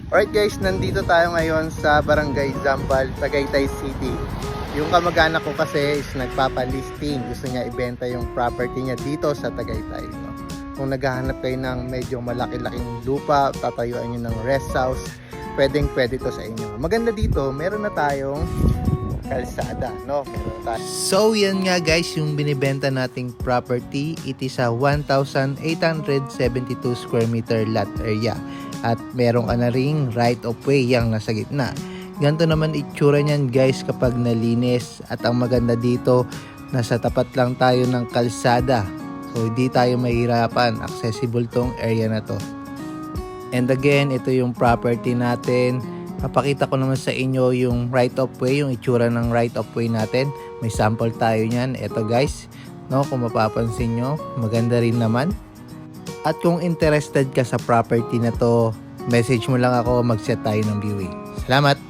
Alright guys, nandito tayo ngayon sa Barangay Zambal, Tagaytay City. Yung kamag-anak ko kasi is nagpapalisting. Gusto niya ibenta yung property niya dito sa Tagaytay. No? Kung naghahanap kayo ng medyo malaki-laking lupa, tatayuan nyo ng rest house, pwede to sa inyo. Maganda dito, meron na tayong kalsada. No? Meron na tayo. So yan nga guys, yung binibenta nating property, it is a 1,872 square meter lot area. At meron ka na ring right of way yang nasa gitna. Ganito naman itsura niyan guys kapag nalinis. At ang maganda dito, nasa tapat lang tayo ng kalsada. So hindi tayo mahirapan, accessible tong area na to. And again, ito yung property natin. Papakita ko naman sa inyo yung right of way, yung itsura ng right of way natin. May sample tayo niyan. Ito guys, no, kung mapapansin nyo, maganda rin naman. At kung interested ka sa property na to, message mo lang ako, mag-set tayo ng viewing. Salamat!